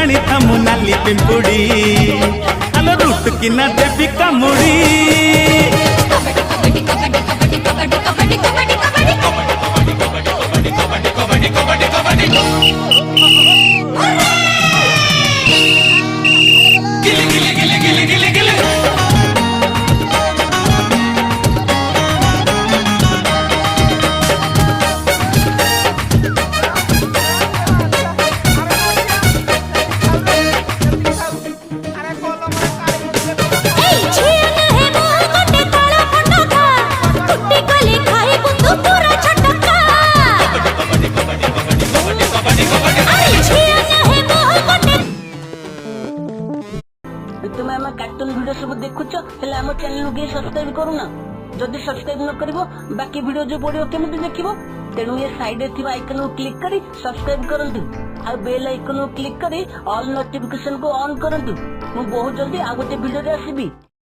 जानी था मुनाली पिंपुड़ी आलो रूट की ना देवी कामुड़ी तुम्हें आम कार्टून वीडियो सब देखुच आम चैनल को सब्सक्राइब करूना जदि सब्सक्राइब न करिवो बाकी वीडियो जो पड़ो केମିତି देखिवो तेणु ये साइड रे आइकन को क्लिक करी सब्सक्राइब करंतु आ बेल आइकन को क्लिक करी ऑल नोटिफिकेशन को ऑन करंतु मु बहुत जल्दी आ गोटे वीडियो रे आसीबी।